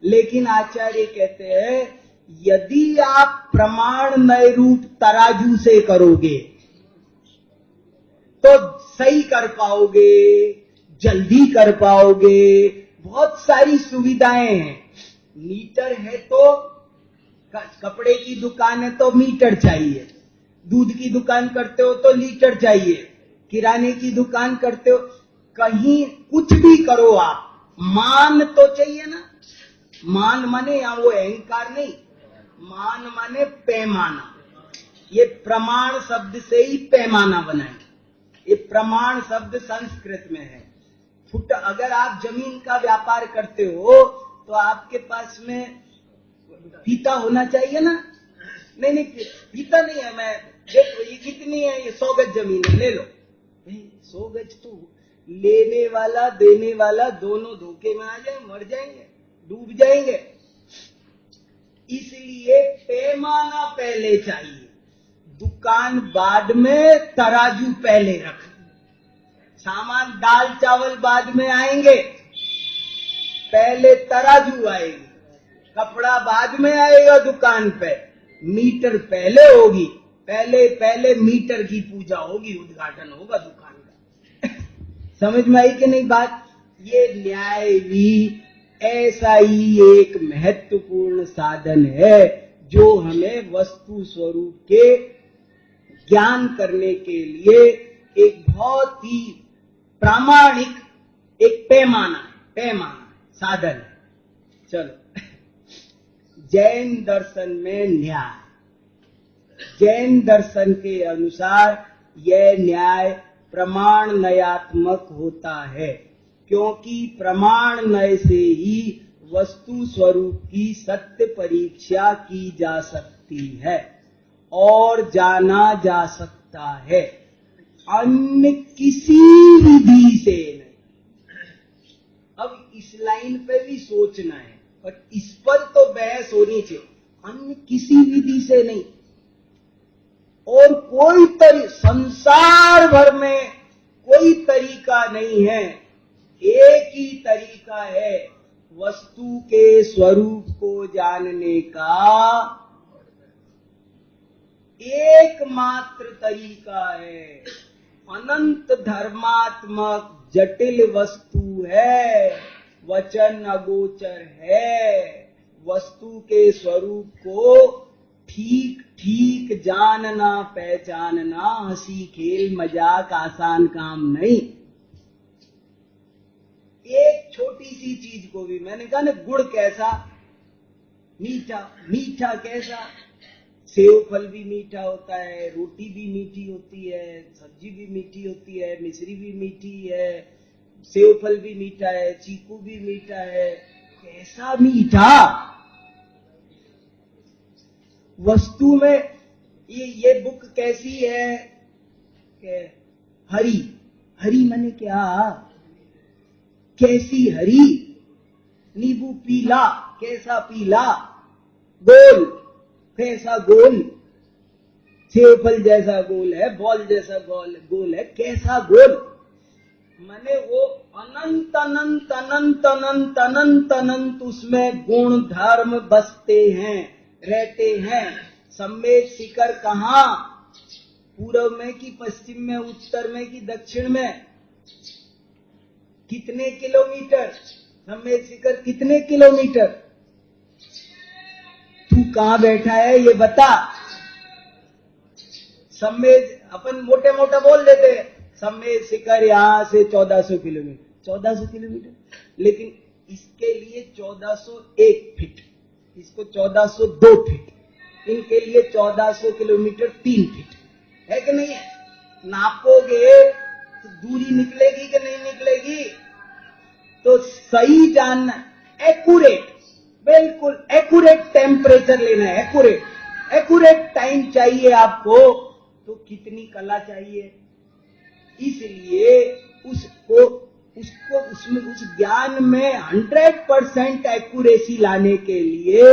लेकिन आचार्य कहते हैं, यदि आप प्रमाणमय रूप तराजू से करोगे तो सही कर पाओगे, जल्दी कर पाओगे। बहुत सारी सुविधाएं हैं। मीटर है तो, कपड़े की दुकान है तो मीटर चाहिए, दूध की दुकान करते हो तो लीटर चाहिए, किराने की दुकान करते हो, कहीं कुछ भी करो आप, मान तो चाहिए ना। मान माने या वो अहंकार नहीं, मान माने पैमाना। ये प्रमाण शब्द से ही पैमाना बनाए। ये प्रमाण शब्द संस्कृत में है। फुट, अगर आप जमीन का व्यापार करते हो तो आपके पास में फीता होना चाहिए ना। नहीं, फीता नहीं है। मैं देखो, ये कितनी है, ये 100 गज जमीन है, ले लो। 100 गज तो लेने वाला देने वाला दोनों धोखे में आ जाए, मर जाएंगे, डूब जाएंगे। इसलिए पैमाना पहले चाहिए, दुकान बाद में, तराजू पहले रख। सामान दाल चावल बाद में आएंगे, पहले तराजू आएगी, कपड़ा बाद में आएगा दुकान पे, मीटर पहले होगी, पहले मीटर की पूजा होगी, उद्घाटन होगा दुकान का। समझ में आई कि नहीं बात? ये न्याय भी ऐसा ही एक महत्वपूर्ण साधन है जो हमें वस्तु स्वरूप के ज्ञान करने के लिए एक बहुत ही प्रामाणिक एक पैमाना साधन है। चलो, जैन दर्शन में न्याय, जैन दर्शन के अनुसार यह न्याय प्रमाण नयात्मक होता है, क्योंकि प्रमाण नय से ही वस्तु स्वरूप की सत्य परीक्षा की जा सकती है और जाना जा सकता है, अन्य किसी विधि से नहीं। अब इस लाइन पे भी सोचना है और इस पर तो बहस होनी चाहिए, अन्य किसी विधि से नहीं। और कोई संसार भर में कोई तरीका नहीं है, एक ही तरीका है वस्तु के स्वरूप को जानने का, एकमात्र तरीका है। अनंत धर्मात्मक जटिल वस्तु है, वचन अगोचर है, वस्तु के स्वरूप को ठीक ठीक जानना पहचानना हंसी खेल मजाक आसान काम नहीं। एक छोटी सी चीज को भी, मैंने कहा ना, गुड़ कैसा मीठा, मीठा कैसा, सेव फल भी मीठा होता है, रोटी भी मीठी होती है, सब्जी भी मीठी होती है, मिश्री भी मीठी है, सेव फल भी मीठा है, चीकू भी मीठा है, कैसा मीठा। वस्तु में ये बुक कैसी है कि हरी, हरी माने क्या, कैसी हरी, नींबू पीला, कैसा पीला, गोल, कैसा गोल, सेव फल जैसा गोल है, बॉल जैसा गोल है, कैसा गोल। माने वो अनंत अनंत अनंत अनंत अनंत अनंत उसमें गुण धर्म बसते हैं, रहते हैं। सम्मेद शिखर कहाँ, पूर्व में कि पश्चिम में, उत्तर में कि दक्षिण में, कितने किलोमीटर, सम्मेद शिखर कितने किलोमीटर, तू कहां बैठा है ये बता। सम्मेद अपन मोटे मोटे बोल देते हैं, सम्मेद शिखर यहां से 1400 किलोमीटर, 1400 किलोमीटर, लेकिन इसके लिए 1401 फीट, इसको 1402 फीट, इनके लिए 1400 किलोमीटर 3 फीट है कि नहीं है। नापोगे तो दूरी निकलेगी कि नहीं निकलेगी। तो सही जानना, एक्यूरेट, बिल्कुल एक्यूरेट टेम्परेचर लेना है, एक्यूरेट टाइम चाहिए आपको, तो कितनी कला चाहिए। इसलिए उसको उसमें उस ज्ञान में 100% एक्यूरेसी लाने के लिए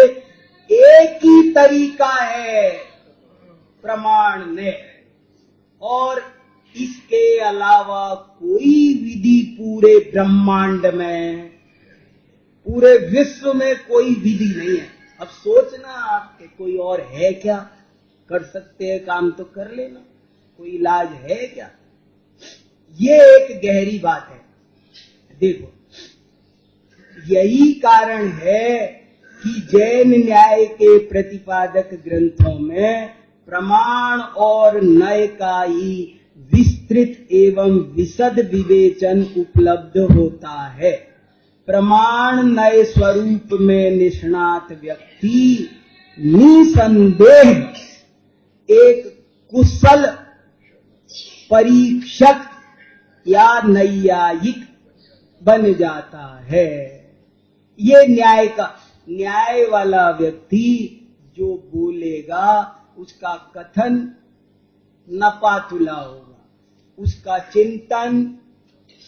एक ही तरीका है, प्रमाण ने, और इसके अलावा कोई विधि पूरे ब्रह्मांड में, पूरे विश्व में कोई विधि नहीं है। अब सोचना आपके कोई और है क्या, कर सकते हैं काम तो कर लेना, कोई इलाज है क्या। ये एक गहरी बात है। देखो, यही कारण है कि जैन न्याय के प्रतिपादक ग्रंथों में प्रमाण और नय का ही विस्तृत एवं विशद विवेचन उपलब्ध होता है। प्रमाण नय स्वरूप में निष्णात व्यक्ति निसंदेह एक कुशल परीक्षक या नैयायिक बन जाता है। ये न्याय वाला व्यक्ति जो बोलेगा उसका कथन नपातुला होगा, उसका चिंतन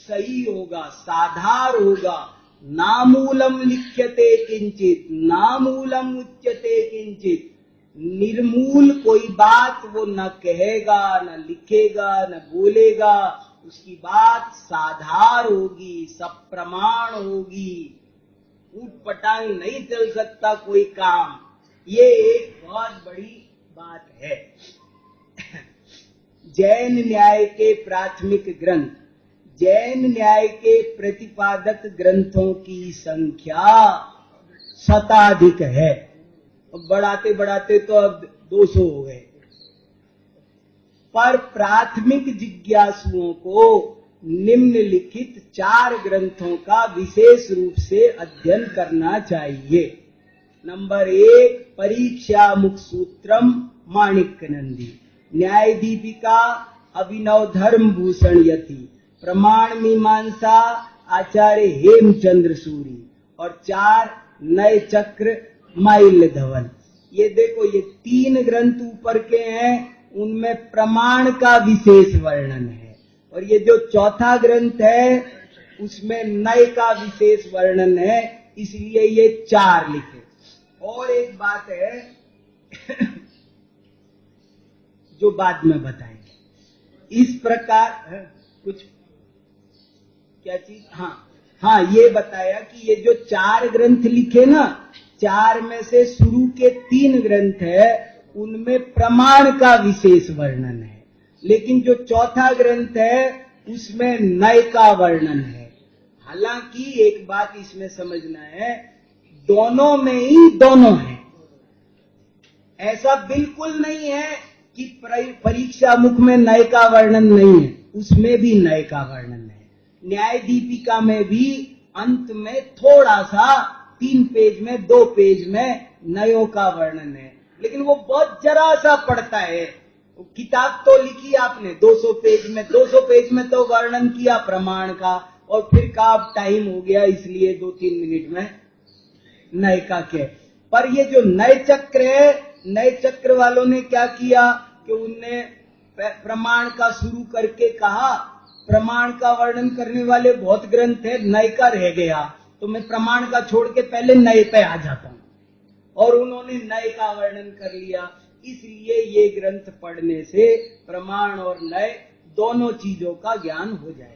सही होगा, साधार होगा। नामूलम लिख्यते किंचित, नामूलम उच्यते किंचित। निर्मूल कोई बात वो न कहेगा, न लिखेगा, न बोलेगा, उसकी बात साधार होगी, सब प्रमाण होगी, ऊट पटांग नहीं चल सकता कोई काम। ये एक बहुत बड़ी बात है। जैन न्याय के प्राथमिक ग्रंथ, जैन न्याय के प्रतिपादक ग्रंथों की संख्या शताधिक है। अब बढ़ाते बढ़ाते तो अब 200 हो गए। पर प्राथमिक जिज्ञासुओं को निम्नलिखित 4 ग्रंथों का विशेष रूप से अध्ययन करना चाहिए। नंबर 1, परीक्षा मुख सूत्रम माणिक्य नंदी, न्याय दीपिका अभिनव धर्म भूषण यति, प्रमाण मीमांसा आचार्य हेमचंद्र सूरी, और 4 नए चक्र माइल्य धवल। ये देखो, ये 3 ग्रंथ ऊपर के हैं, उनमें प्रमाण का विशेष वर्णन है, और ये जो चौथा ग्रंथ है उसमें नए का विशेष वर्णन है, इसलिए ये 4 लिखे। और एक बात है जो बाद में बताएंगे। इस प्रकार कुछ क्या चीज, हाँ, ये बताया कि ये जो 4 ग्रंथ लिखे ना, 4 में से शुरू के 3 ग्रंथ है, उनमें प्रमाण का विशेष वर्णन है, लेकिन जो चौथा ग्रंथ है उसमें नय का वर्णन है। हालांकि एक बात इसमें समझना है, दोनों में ही दोनों है। ऐसा बिल्कुल नहीं है कि परीक्षा मुख में नय का वर्णन नहीं है, उसमें भी नय का वर्णन है। न्याय दीपिका में भी अंत में थोड़ा सा 3 पेज में 2 पेज में नयों का वर्णन है, लेकिन वो बहुत जरा सा पड़ता है। किताब तो लिखी आपने 200 पेज में, 200 पेज में तो वर्णन किया प्रमाण का, और फिर का अब टाइम हो गया इसलिए 2-3 मिनट में नए का के। पर ये जो नए चक्र है, नए चक्र वालों ने क्या किया कि उनने प्रमाण का शुरू करके कहा, प्रमाण का वर्णन करने वाले बहुत ग्रंथ है, नए का रह गया, तो मैं प्रमाण का छोड़ के पहले नए पे आ जाता हूं, और उन्होंने नए का वर्णन कर लिया। इसलिए ये ग्रंथ पढ़ने से प्रमाण और नए दोनों चीजों का ज्ञान हो जाएगा।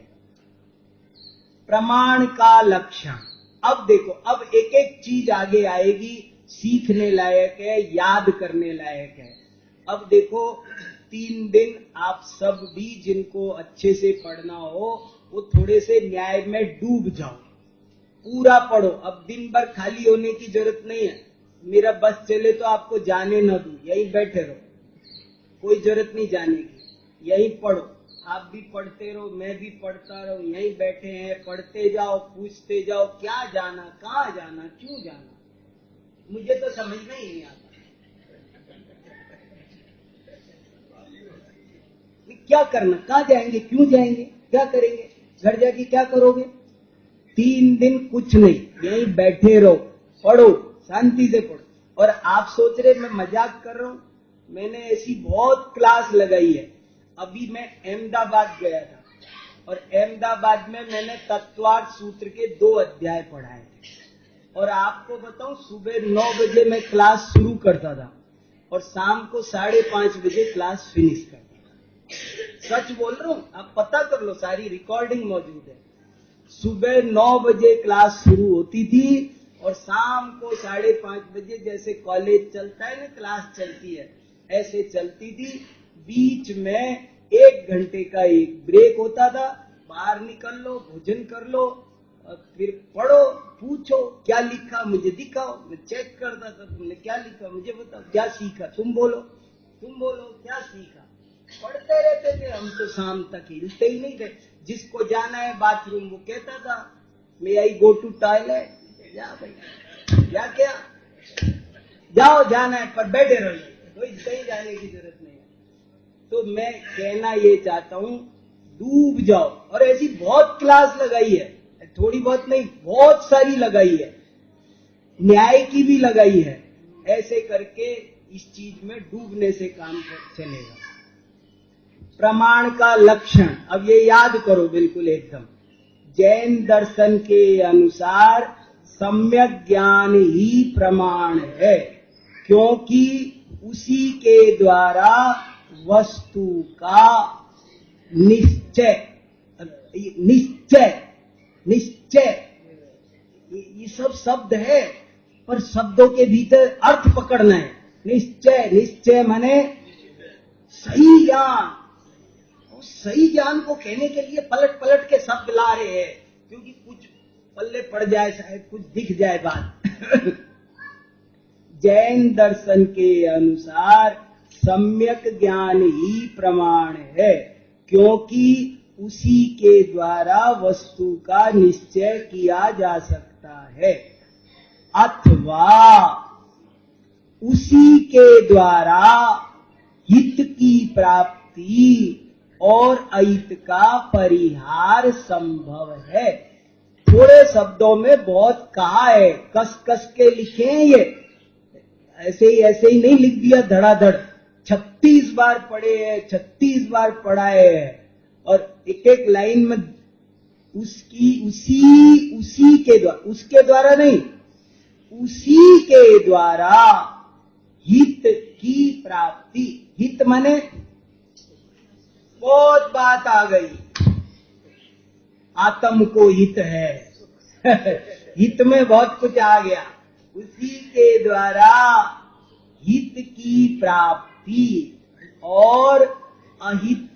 प्रमाण का लक्षण, अब देखो, अब एक एक चीज आगे आएगी, सीखने लायक है, याद करने लायक है। अब देखो, 3 दिन आप सब भी जिनको अच्छे से पढ़ना हो, वो थोड़े से न्याय में डूब जाओ, पूरा पढ़ो। अब दिन भर खाली होने की जरूरत नहीं है, मेरा बस चले तो आपको जाने न दूं, यहीं बैठे रहो, कोई जरूरत नहीं जाने की, यहीं पढ़ो। आप भी पढ़ते रहो, मैं भी पढ़ता रहूं, यहीं बैठे हैं, पढ़ते जाओ, पूछते जाओ, क्या जाना, कहाँ जाना, क्यों जाना, मुझे तो समझ में ही नहीं आता। क्या करना, कहाँ जाएंगे, क्यों जाएंगे, क्या करेंगे, घर जाके क्या करोगे? 3 दिन कुछ नहीं, यहीं बैठे रहो, पढ़ो, शांति से पढ़ो। और आप सोच रहे मैं मजाक कर रहा हूं, मैंने ऐसी बहुत क्लास लगाई है। अभी मैं अहमदाबाद गया था, और अहमदाबाद में मैंने तत्वार्थ सूत्र के 2 अध्याय पढ़ाए थे। और आपको बताऊं, सुबह 9 बजे मैं क्लास शुरू करता था, और शाम को 5:30 बजे क्लास फिनिश करता था। सच बोल रहा हूं, आप पता कर लो, सारी रिकॉर्डिंग मौजूद है। सुबह 9 बजे क्लास शुरू होती थी, और शाम को 5:30 बजे, जैसे कॉलेज चलता है ना, क्लास चलती है, ऐसे चलती थी। बीच में 1 घंटे का एक ब्रेक होता था, बाहर निकल लो, भोजन कर लो, और फिर पढ़ो, पूछो क्या लिखा मुझे दिखाओ, मैं चेक करता था, तुमने क्या लिखा मुझे बताओ, क्या सीखा, तुम बोलो क्या सीखा। पढ़ते रहते थे हम तो, शाम तक हिलते ही नहीं थे। जिसको जाना है बाथरूम, वो कहता था मे आई गो टू टॉयलेट, जा भाई, जा, क्या जाओ, जाना है, पर बैठे रहो, कोई कहीं जाने की जरूरत नहीं है। तो मैं कहना ये चाहता हूं, डूब जाओ। और ऐसी बहुत क्लास लगाई है, थोड़ी बहुत नहीं, बहुत सारी लगाई है, न्याय की भी लगाई है। ऐसे करके इस चीज में डूबने से काम चलेगा। प्रमाण का लक्षण, अब ये याद करो बिल्कुल एकदम। जैन दर्शन के अनुसार सम्यक ज्ञान ही प्रमाण है, क्योंकि उसी के द्वारा वस्तु का निश्चय निश्चय, निश्चय, ये सब शब्द है, पर शब्दों के भीतर अर्थ पकड़ना है। निश्चय, निश्चय माने सही ज्ञान। सही ज्ञान को कहने के लिए पलट पलट के शब्द ला रहे हैं, क्योंकि कुछ पल्ले पड़ जाए, शायद कुछ दिख जाए बात। जैन दर्शन के अनुसार सम्यक ज्ञान ही प्रमाण है, क्योंकि उसी के द्वारा वस्तु का निश्चय किया जा सकता है, अथवा उसी के द्वारा हित की प्राप्ति और अहित का परिहार संभव है। थोड़े शब्दों में बहुत कहा है, कस कस के लिखे हैं, ये ऐसे ही नहीं लिख दिया धड़ाधड़। 36 बार पढ़े हैं, 36 बार पढ़ाए हैं, और एक एक लाइन में उसी के द्वारा, उसके द्वारा नहीं, उसी के द्वारा हित की प्राप्ति। हित माने बहुत बात आ गई, आत्म को हित है। हित में बहुत कुछ आ गया। उसी के द्वारा हित की प्राप्ति और अहित।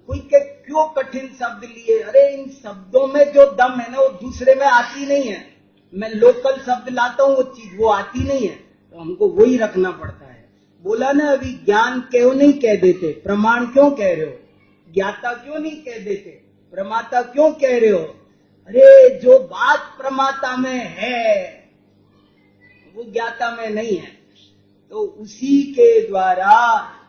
कोई के क्यों कठिन शब्द लिए? अरे इन शब्दों में जो दम है ना, वो दूसरे में आती नहीं है। मैं लोकल शब्द लाता हूं, वो चीज वो आती नहीं है, तो हमको वही रखना पड़ता है। बोला ना अभी, ज्ञान क्यों नहीं कह देते, प्रमाण क्यों कह रहे हो? ज्ञाता क्यों नहीं कह देते, प्रमाता क्यों कह रहे हो? अरे जो बात प्रमाता में है वो ज्ञाता में नहीं है, तो उसी के द्वारा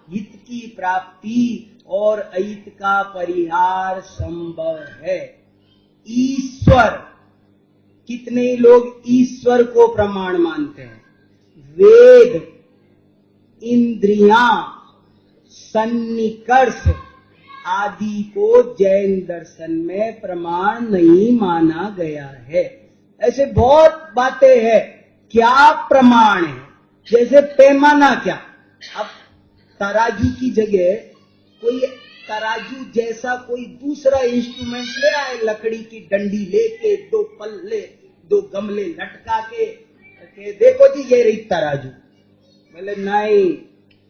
हित की प्राप्ति और अहित का परिहार संभव है। ईश्वर, कितने लोग ईश्वर को प्रमाण मानते हैं? वेद, इंद्रियां, सन्निकर्ष आदि को जैन दर्शन में प्रमाण नहीं माना गया है। ऐसे बहुत बातें हैं, क्या प्रमाण है? जैसे पैमाना क्या? अब तराजू की जगह कोई तराजू जैसा कोई दूसरा इंस्ट्रूमेंट ले आए, लकड़ी की डंडी लेके, 2 पल्ले 2 गमले लटका के देखो जी ये रही तराजू। बोले नहीं,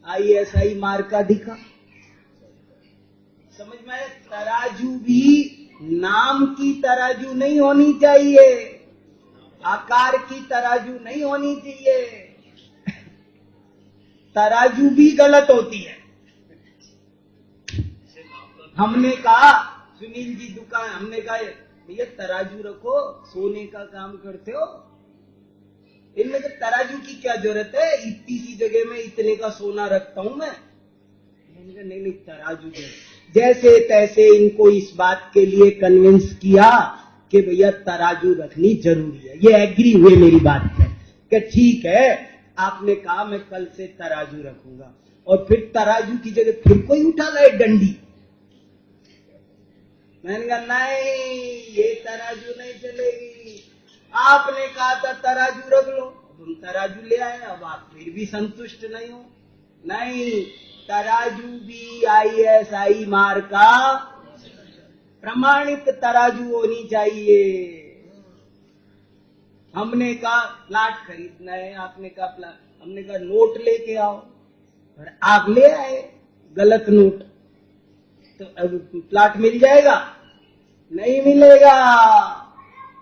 ISI मार्का दिखा। समझ में आया? तराजू भी नाम की तराजू नहीं होनी चाहिए, आकार की तराजू नहीं होनी चाहिए। तराजू भी गलत होती है। हमने कहा, सुनील जी दुकान, हमने कहा भैया तराजू रखो, सोने का काम करते हो, इनमें तो तराजू की क्या जरूरत है, इतनी सी जगह में इतने का सोना रखता हूं मैं। नहीं, तराजू जैसे तैसे इनको इस बात के लिए कन्विंस किया कि भैया तराजू रखनी जरूरी है। ये एग्री हुए मेरी बात पे कि ठीक है, आपने कहा मैं कल से तराजू रखूंगा, और फिर तराजू की जगह फिर कोई उठा लाए डंडी। मैंने कहा नहीं, ये तराजू नहीं चलेगी। आपने कहा था तराजू रख लो, तुम तराजू ले आए, अब आप फिर भी संतुष्ट नहीं हो। नहीं, तराजू भी ISI मार्का प्रमाणित तराजू होनी चाहिए। हमने कहा प्लाट खरीदना है, आपने कहा प्लाट, हमने कहा नोट लेके आओ, और आप ले आए गलत नोट, तो अब प्लाट मिल जाएगा? नहीं मिलेगा,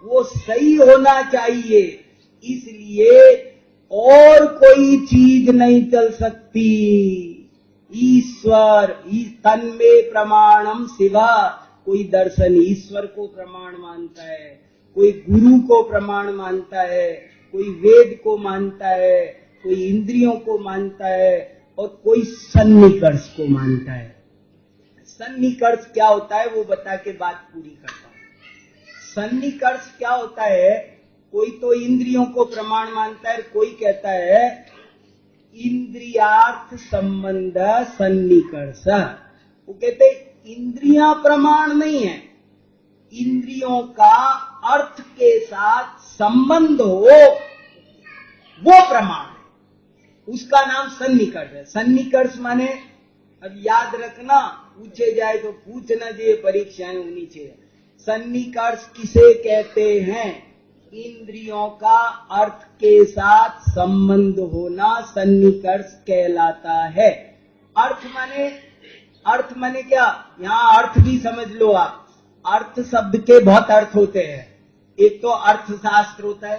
वो सही होना चाहिए। इसलिए और कोई चीज नहीं चल सकती। ईश्वर तन्मे प्रमाणम शिवा। कोई दर्शन ईश्वर को प्रमाण मानता है, कोई गुरु को प्रमाण मानता है, कोई वेद को मानता है, कोई इंद्रियों को मानता है, और कोई सन्निकर्ष को मानता है। सन्निकर्ष क्या होता है वो बता के बात पूरी करता हूं। सन्निकर्ष क्या होता है? कोई तो इंद्रियों को प्रमाण मानता है, कोई कहता है इंद्रियार्थ संबंध सन्निकर्ष। वो कहते इंद्रियां प्रमाण नहीं है, इंद्रियों का अर्थ के साथ संबंध हो वो प्रमाण है, उसका नाम सन्निकर्ष है। सन्निकर्ष माने, अब याद रखना, पूछे जाए तो पूछना चाहिए, परीक्षाएं होनी चाहिए। सन्निकर्ष किसे कहते हैं? इंद्रियों का अर्थ के साथ संबंध होना सन्निकर्ष कहलाता है। अर्थ माने क्या? यहां अर्थ भी समझ लो आप। अर्थ शब्द के बहुत अर्थ होते हैं। एक तो अर्थशास्त्र होता है,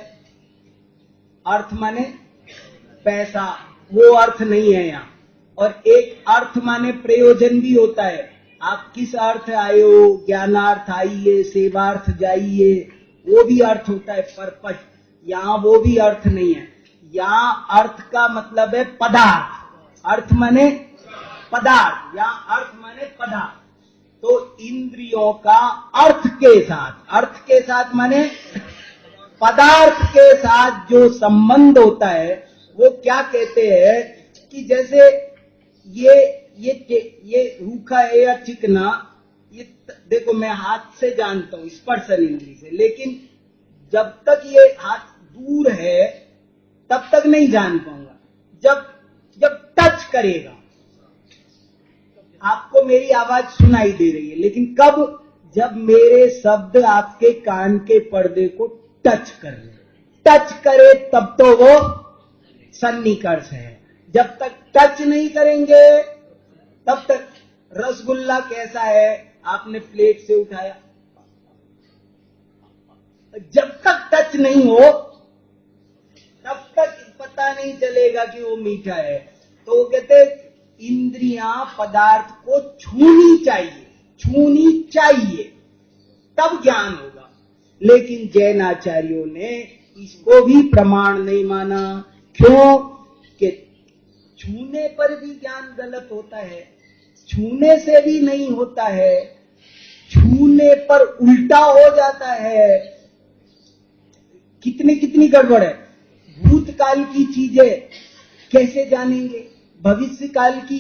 अर्थ माने पैसा, वो अर्थ नहीं है यहाँ। और एक अर्थ माने प्रयोजन भी होता है। आप किस अर्थ आए हो, ज्ञानार्थ आइए, सेवार्थ जाइए, वो भी अर्थ होता है, पर्पज। यहाँ वो भी अर्थ नहीं है। यहाँ अर्थ का मतलब है पदार्थ। अर्थ माने पदार्थ, यहाँ अर्थ माने पदार्थ। तो इंद्रियों का अर्थ के साथ माने पदार्थ के साथ जो संबंध होता है, वो क्या कहते हैं कि जैसे ये रूखा है या चिकना, ये देखो मैं हाथ से जानता हूं, स्पर्शन इंद्री से, लेकिन जब तक ये हाथ दूर है तब तक नहीं जान पाऊंगा। जब टच करेगा, आपको मेरी आवाज सुनाई दे रही है, लेकिन कब? जब मेरे शब्द आपके कान के पर्दे को टच करे तब तो वो सन्निकर्ष है। जब तक टच नहीं करेंगे तब तक। रसगुल्ला कैसा है, आपने प्लेट से उठाया, जब तक टच नहीं हो तब तक पता नहीं चलेगा कि वो मीठा है। तो वो कहते इंद्रियां पदार्थ को छूनी चाहिए तब ज्ञान होगा। लेकिन जैन आचार्यों ने इसको भी प्रमाण नहीं माना। क्यों? कि छूने पर भी ज्ञान गलत होता है, छूने से भी नहीं होता है, छूने पर उल्टा हो जाता है। कितनी गड़बड़ है। भूतकाल की चीजें कैसे जानेंगे? भविष्य काल की,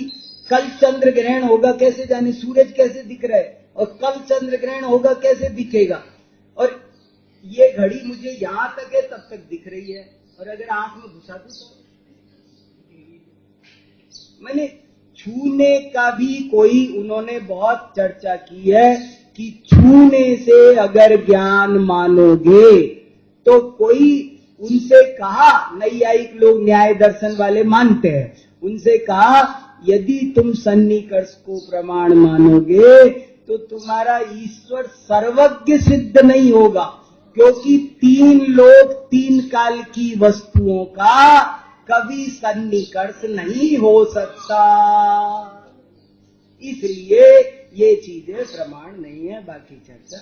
कल चंद्र ग्रहण होगा कैसे जाने? सूरज कैसे दिख रहा है? और कल चंद्र ग्रहण होगा कैसे दिखेगा? और ये घड़ी मुझे यहां तक है तब तक दिख रही है, और अगर आंख में घुसा दूं तो मैंने छूने का भी कोई उन्होंने बहुत चर्चा की है कि छूने से अगर ज्ञान मानोगे तो कोई उनसे कहा, नैयायिक लोग न्याय दर्शन वाले मानते हैं, उनसे कहा यदि तुम सन्निकर्ष को प्रमाण मानोगे तो तुम्हारा ईश्वर सर्वज्ञ सिद्ध नहीं होगा, क्योंकि तीन लोग तीन काल की वस्तुओं का कभी सन्निकर्ष नहीं हो सकता। इसलिए ये चीजें प्रमाण नहीं है। बाकी चर्चा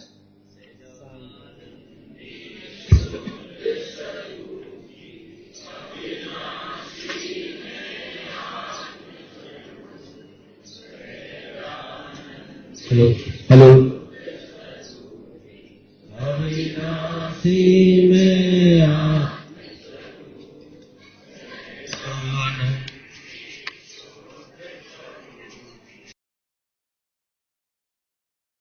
हेलो अविनाशी में